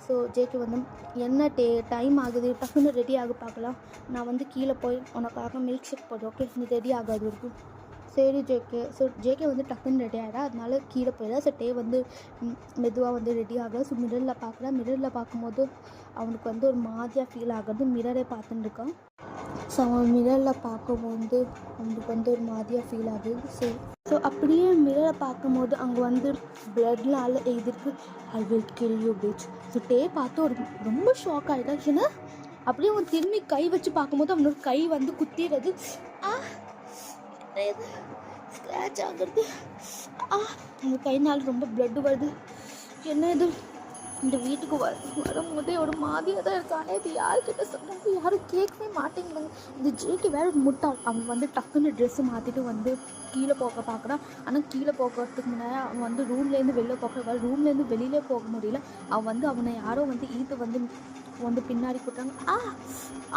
ஸோ ஜேகே வந்து என்ன டே டைம் ஆகுது, டக்குன்னு ரெடி ஆக பார்க்கலாம், நான் வந்து கீழே போய் உனக்காக மில்க் ஷேக் போடுறேன், ஓகே நீ ரெடி ஆகாது இருக்கும். சரி ஜேகே. ஸோ ஜேகே வந்து டக்குன்னு ரெடி ஆகிடா, அதனால கீழே போயிடா. ஸோ டே வந்து மெதுவாக வந்து ரெடி ஆகலை. ஸோ மிரரில் பார்க்குறா. மிரரில் பார்க்கும்போது அவனுக்கு வந்து ஒரு மாதிரியாக ஃபீல் ஆகுறது, மிரரே பார்த்துட்டு இருக்கான். ஸோ அவன் மிரரில் பார்க்கும்போது அவனுக்கு வந்து ஒரு மாதிரியாக ஃபீல் ஆகுது. ஸோ அப்படியே மிரரை பார்க்கும்போது அங்கே வந்து பிளட்லால் எழுதிருக்கு I will kill you bitch. So டே பார்த்து ஒரு ரொம்ப ஷாக் ஆகிட்டா. ஏன்னா அப்படியே அவன் திரும்பி கை வச்சு பார்க்கும்போது அவனோட கை வந்து குத்திடுறது, ஸ்க்ராட்ச் ஆகுறது, அந்த கைனால் ரொம்ப பிளட்டு வருது. என்ன இது, இந்த வீட்டுக்கு வரும்போதே ஒரு மாதிரியாக தான் இருக்கானே, இது யாருக்கிட்ட சொல்கிறாங்க, யாரும் கேட்கவே மாட்டேங்கிறாங்க. இந்த ஜேக்கு வேறு முட்டாள். அவன் வந்து டக்குன்னு ட்ரெஸ்ஸு மாற்றிட்டு வந்து கீழே போக பார்க்குறான். ஆனால் கீழே போகிறதுக்கு முன்னாடி அவன் வந்து ரூம்லேருந்து ரூம்லேருந்து வெளியிலே போக முடியல. அவன் வந்து அவனை யாரோ வந்து ஈத்து வந்து பின்னாடி போட்டாங்க.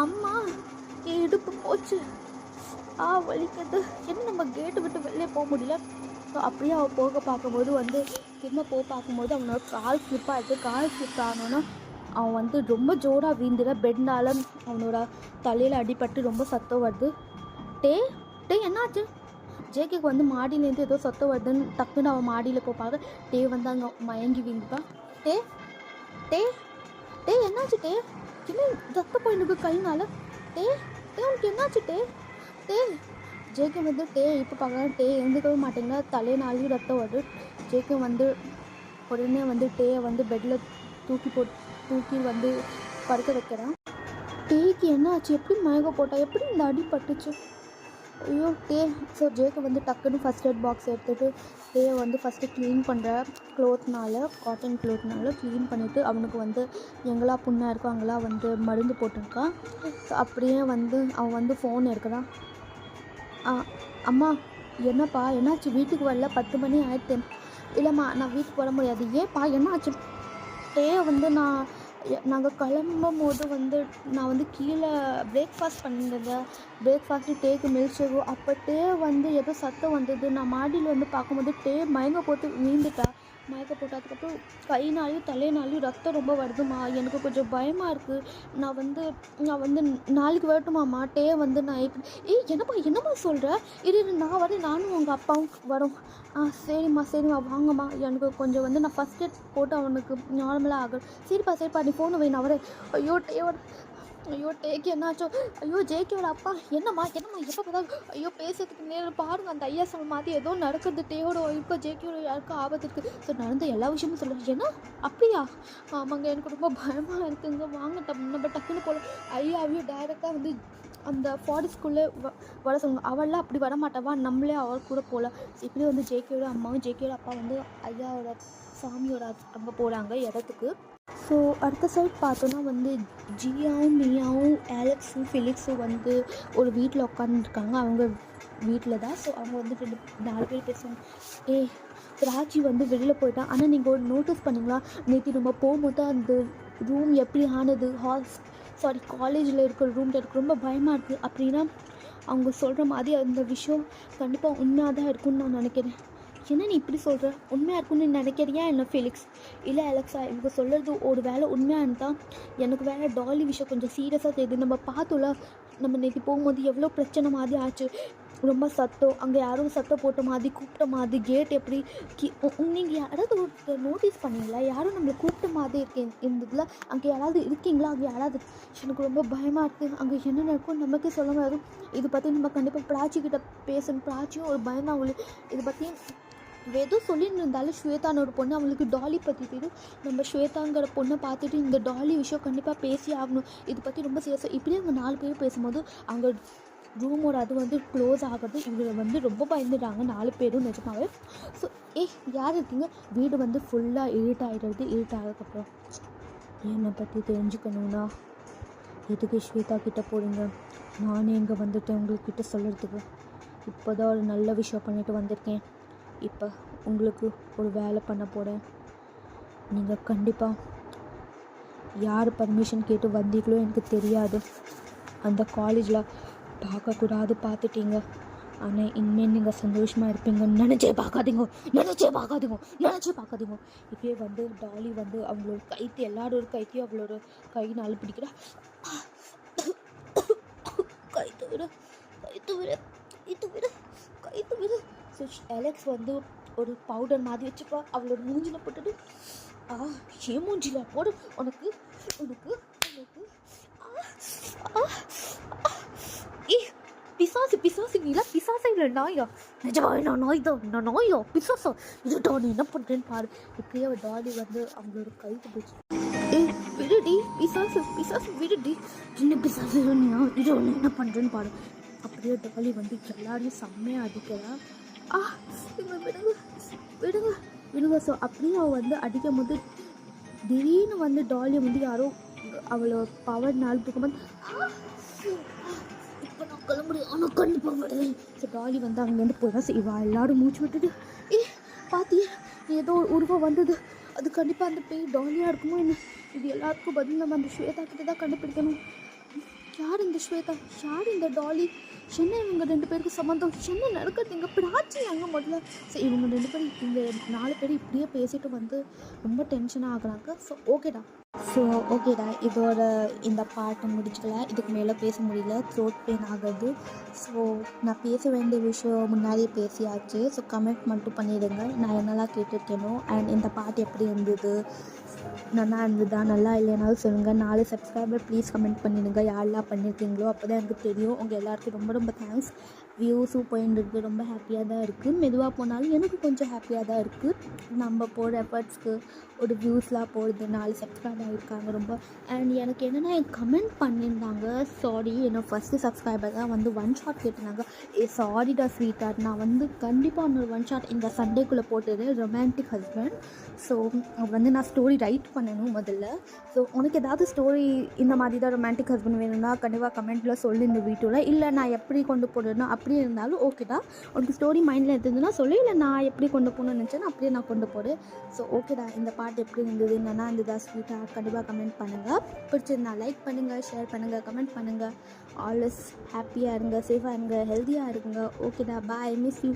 அம்மா என் இடுப்பு போச்சு, வலிக்கிறது, என்ன நம்ம கேட்டு விட்டு வெளியே போக முடியல. ஸோ அப்படியே அவன் போக பார்க்கும்போது வந்து திரும்ப பார்க்கும்போது அவனோட கால் ஸ்லிப் ஆகிடுது. கால் ஸ்லிப் ஆனோன்னா அவன் வந்து ரொம்ப ஜோராக வீந்துட, பெட்னால் அவனோட தலையில் அடிபட்டு ரொம்ப சத்தம் வருது. டே என்னாச்சு? ஜேகேக்கு வந்து மாடியிலேருந்து ஏதோ சத்தம் வருதுன்னு டக்குன்னு அவன் மாடியில் பார்க்க டே வந்து அங்கே மயங்கி வீந்துப்பான். டே என்னாச்சு? டே என்ன ரத்தம் போயிருக்கு கைனால? டே உனக்கு என்னாச்சு? டே ஜேகே வந்து டே இப்போ பார்க்கலாம். டே எழுந்துக்கவே மாட்டேங்கன்னா தலையினாலையும் ரத்தம் வருது. ஜேகே வந்து உடனே வந்து டேயை வந்து பெட்டில் தூக்கி வந்து படுக்க வைக்கிறான். டேக்கு என்ன ஆச்சு? எப்படி மயங்க போட்டா? எப்படி இந்த அடி பட்டுச்சு? ஐயோ டே. ஸோ ஜேகே வந்து டக்குன்னு ஃபஸ்ட் எய்ட் பாக்ஸ் எடுத்துகிட்டு டேயை வந்து ஃபஸ்ட்டு க்ளீன் பண்ணுற காட்டன் க்ளோத்னால க்ளீன் பண்ணிவிட்டு அவனுக்கு வந்து எங்கெல்லாம் புண்ணாக இருக்கோ அங்கெல்லாம் வந்து மருந்து போட்டிருக்கான். ஸோ அப்படியே வந்து அவன் வந்து ஃபோன் எடுக்கிறான். அம்மா என்னப்பா என்னாச்சு? வீட்டுக்கு வரல, 10 மணி ஆயிடுத்து. இல்லைம்மா நான் வீட்டுக்கு வர முடியாது. ஏன்ப்பா என்னாச்சு? டே வந்து நாங்கள் கிளம்பும் போது வந்து நான் வந்து கீழே பிரேக்ஃபாஸ்ட் பண்ணியிருந்தேன். பிரேக்ஃபாஸ்ட்டு டேக்கு மில்க் ஷேக்கும். அப்போ டே வந்து ஏதோ சத்தம் வந்தது. நான் மாடியில் வந்து பார்க்கும்போது டே மயங்க போட்டு வீழ்ந்துட்டா. மயக்க போட்டதுக்கப்புறம் கைனாலையும் தலையினாலையும் ரத்தம் ரொம்ப வருதுமா. எனக்கு கொஞ்சம் பயமாக இருக்குது. நான் வந்து நாளைக்கு வரட்டுமாம்மா? டே வந்து நான் என்னம்மா சொல்கிற? இது நான் வரேன், நானும் உங்கள் அப்பாவும் வரோம். சரிம்மா வாங்கம்மா. எனக்கு கொஞ்சம் வந்து நான் ஃபஸ்ட் எய்ட் போட்டு அவனுக்கு நார்மலாக ஆகும். சரிப்பா நீ ஃபோனை வை, நான் வரேன். ஐயோ டேக்கு என்னாச்சோ? ஐயோ ஜேகேவோட அப்பா என்னம்மா எப்போ பார்த்தா ஐயோ பேசுறதுக்கு நேரம் பாருங்கள், அந்த ஐயா சொன்ன மாதிரி ஏதோ நடக்குது, டேயோட ஒய்ஃபோ ஜேகேயோட யாருக்கும் ஆபத்து இருக்குது. ஸோ நடந்த எல்லா விஷயமும் சொல்லுறேன். ஏன்னா அப்படியா? ஆமாங்க, எனக்கு ரொம்ப பயமாக இருக்குங்க, வாங்க நம்ம டக்குன்னு போல. ஐயாவையும் டைரெக்டாக வந்து அந்த ஃபாரஸ்ட்குள்ளே வர சொல்லுங்க. அவள்லாம் அப்படி வரமாட்டாவா, நம்மளே அவள் கூட போகல. இப்படி வந்து ஜேகேயோட அம்மாவும் ஜேகேயோட அப்பா வந்து ஐயாவோட சாமியோட அங்கே போகிறாங்க இடத்துக்கு. ஸோ அடுத்த சைட் பார்த்தோன்னா வந்து ஜியாவும் மியாவும் ஆலெக்ஸும் ஃபிலிக்ஸும் வந்து ஒரு வீட்டில் உட்காந்துருக்காங்க. அவங்க வீட்டில் தான். ஸோ அவங்க வந்து 4 பேர் பேசுவாங்க. ராஜி வந்து வெளியில் போயிட்டான். ஆனால் நீங்கள் ஒரு நோட்டீஸ் பண்ணிங்களா, நேற்று நம்ம போகும்போது அந்த ரூம் எப்படி ஆனது, காலேஜில் இருக்கிற ரூமில் எனக்கு ரொம்ப பயமாக இருக்குது அப்படின்னா அவங்க சொல்கிற மாதிரி அந்த விஷயம் கண்டிப்பாக உண்மையாக தான் இருக்குன்னு நான் நினைக்கிறேன். என்ன நீ இப்படி சொல்கிற? உண்மையாக இருக்குன்னு நீ நினைக்கிறியா என்ன ஃபிலிக்ஸ்? இல்லை அலெக்ஸா, இவங்க சொல்கிறது ஒரு வேளை உண்மையாக இருந்தால் எனக்கு வேறு டாலி விஷயம் கொஞ்சம் சீரியஸாக தெரியுது. நம்ம பார்த்தோம்ல, நம்ம நேற்று போகும்போது எவ்வளோ பிரச்சனை மாதிரி ஆச்சு. ரொம்ப சத்தம், அங்கே யாரும் சத்தம் போட்ட மாதிரி கூப்பிட்ட மாதிரி, கேட் எப்படி நீங்கள் யாராவது ஒரு நோட்டீஸ் பண்ணீங்களா? யாரும் நம்மளை கூப்பிட்ட மாதிரி இருக்கேன் இருந்ததில் அங்கே யாராவது இருக்கீங்களா? அங்கே யாராவது? எனக்கு ரொம்ப பயமாக இருக்குது. அங்கே என்ன நடக்கும் நமக்கே சொல்ல முடியாது. இதை பற்றி நம்ம கண்டிப்பாக பிராச்சிக்கிட்ட பேசணும். பிராச்சியும் ஒரு பயந்தான் அவங்களுக்கு. இதை பற்றி எதுவும் சொல்லிட்டு இருந்தாலும் ஸ்வேதான ஒரு பொண்ணு, அவங்களுக்கு டாலி பற்றி தெரியும். நம்ம ஸ்வேதாங்கிற பொண்ணை பார்த்துட்டு இந்த டாலி விஷயம் கண்டிப்பாக பேசி ஆகணும். இதை பற்றி ரொம்ப சீரியஸாக இப்படியே அவங்க 4 பேர் பேசும்போது அவங்க ரூமோட அது வந்து க்ளோஸ் ஆகிறது. இவங்க வந்து ரொம்ப பயந்துட்டாங்க 4 பேரும் நிஜமாவே. ஸோ யார் இருக்கீங்க? வீடு வந்து ஃபுல்லாக இருட்டாகிடுறது. இருட்டாகிறதுக்கப்புறம் என்னை பற்றி தெரிஞ்சுக்கணுன்னா எதுக்கு ஸ்வேதா கிட்டே போகிறீங்க? நானே இங்கே வந்துட்டேன் உங்கள்கிட்ட சொல்கிறதுக்கு. இப்போ தான் ஒரு நல்ல விஷயம் பண்ணிட்டு வந்திருக்கேன். இப்போ உங்களுக்கு ஒரு வேலை பண்ண போகிறேன். நீங்கள் கண்டிப்பாக யார் பர்மிஷன் கேட்டு வந்தீங்களோ எனக்கு தெரியாது. அந்த காலேஜில் பார்க்கக்கூடாது பார்த்துட்டீங்க. ஆனால் இனிமேல் நீங்கள் சந்தோஷமாக இருப்பீங்கன்னு நினச்சே பார்க்காதீங்க. இப்படியே வந்து டாலி வந்து அவங்களோட கைத்து எல்லாரோட கைத்தையும் அவளோட கையினால் பிடிக்கிறா. கைத்து விடு. ஸோ அலெக்ஸ் வந்து ஒரு பவுடர் மாதிரி வச்சுப்பா அவளோட மூஞ்சில் போட்டுட்டு, ஏன் மூஞ்சில போடு, உனக்கு உனக்கு உனக்கு பிசாசு நீலாம் பிசாசா இல்லை நாயா? நிஜமா நான் நாயா பிசாசா? இது டாலி என்ன பண்ணுறேன்னு பாரு. இப்படியே அவள் டாலி வந்து அவங்களோட கைத்து பிடிச்சி, விடுடி பிசாசு விடுடி, சின்ன பிசாசு நீயா, இது ஒன்று என்ன பண்ணுறேன்னு பாரு. அப்படியே டாலி வந்து எல்லாரையும் செம்மையாக அடிக்கிறா. விடுங்க. ஸோ அப்படியே அவள் வந்து அடிக்கும் போது திடீர்னு வந்து டாலியை வந்து யாரோ அவளை பவர் நாள் தூக்கும்போது, இப்போ நான் கிளம்புறேன், ஆனால் கண்டிப்பாக விடுவேன். ஸோ டாலி வந்து அங்கேருந்து போயிடும். ஸோ இவள் எல்லாரும் மூச்சு விட்டுட்டு, பாத்தியே நீ ஏதோ உருவம் வந்தது, அது கண்டிப்பாக அந்த பேய் டாலியாக இருக்குமோ என்ன? இது எல்லாத்துக்கும் பதில் நம்ம அந்த ஸ்வேதா கிட்ட தான் கண்டுபிடிக்கணும். யார் இந்த ஸ்வேதா, யார் இந்த டாலி, என்ன இவங்க 2 பேருக்கு சம்மந்தம், என்ன நடக்கிறது இங்கே பிராச்சி அங்கே முதல்ல. ஸோ இவங்க 2 பேரும் இந்த 4 பேர் இப்படியே பேசிட்டு வந்து ரொம்ப டென்ஷனாக ஆகுறாங்க. ஸோ ஓகேடா இதோட இந்த பாட்டை முடிச்சுக்கல. இதுக்கு மேலே பேச முடியல, த்ரோட் பெயின் ஆகுது. ஸோ நான் பேச வேண்டிய விஷயம் முன்னாடியே பேசியாச்சு. ஸோ கமெண்ட் மட்டும் பண்ணிவிடுங்க நான் என்னெல்லாம் கேட்டிருக்கேனோ. அண்ட் இந்த பாட்டு எப்படி இருந்தது, நல்லா இருந்ததா, நல்லா இல்லைனாலும் சொல்லுங்கள். 4 சப்ஸ்கிரைபர் ப்ளீஸ் கமெண்ட் பண்ணிடுங்க யாரெல்லாம் பண்ணியிருக்கீங்களோ. அப்போ தான் எனக்கு தெரியும். உங்கள் எல்லாருக்கும் ரொம்ப ரொம்ப தேங்க்ஸ். வியூஸும் போயின்னு ரொம்ப ஹாப்பியாக தான் இருக்குது. மெதுவாக போனாலும் எனக்கு கொஞ்சம் ஹாப்பியாக தான் இருக்குது. நம்ம போகிற எஃபர்ட்ஸ்க்கு ஒரு வியூஸ்லாம் போடுது. 4 சப்ஸ்கிரைப் ஆகிருக்காங்க ரொம்ப. அண்ட் எனக்கு என்னென்னா கமெண்ட் பண்ணியிருந்தாங்க, சாரி என்னோட ஃபஸ்ட்டு சப்ஸ்கிரைபர் தான் வந்து 1 ஷாட் கேட்டிருந்தாங்க. சாரிடா ஸ்வீட்டார், நான் வந்து கண்டிப்பாக இன்னொரு 1 ஷாட் இந்த சண்டேக்குள்ளே போட்டுது, ரொமான்டிக் ஹஸ்பண்ட். ஸோ வந்து நான் ஸ்டோரி ரைட் பண்ணணும் முதல்ல. ஸோ உனக்கு ஏதாவது ஸ்டோரி இந்த மாதிரி தான் ரொமான்டிக் ஹஸ்பண்ட் வேணும்னா கண்டிப்பாக கமெண்ட்டில் சொல்லு இந்த வீடியோவில். இல்லை நான் எப்படி கொண்டு போடணும் அப்படி இருந்தாலும் ஓகேடா. உனக்கு ஸ்டோரி மைண்டில் இருந்ததுன்னா சொல்லு, இல்லை நான் எப்படி கொண்டு போகணும்னு நினச்சேன்னா அப்படியே நான் கொண்டு போடு. ஸோ ஓகேடா, இந்த பாட்டு எப்படி இருந்தது, என்னென்னா இருந்ததா ஸ்வீட்டாக கண்டிப்பாக கமெண்ட் பண்ணுங்கள். பிடிச்சிருந்தா லைக் பண்ணுங்கள், ஷேர் பண்ணுங்கள், கமெண்ட் பண்ணுங்கள். ஆல்வேஸ் ஹாப்பியாக இருங்க, சேஃபாக இருங்க, ஹெல்த்தியாக இருங்க. ஓகேடா, பாய், மிஸ் யூ.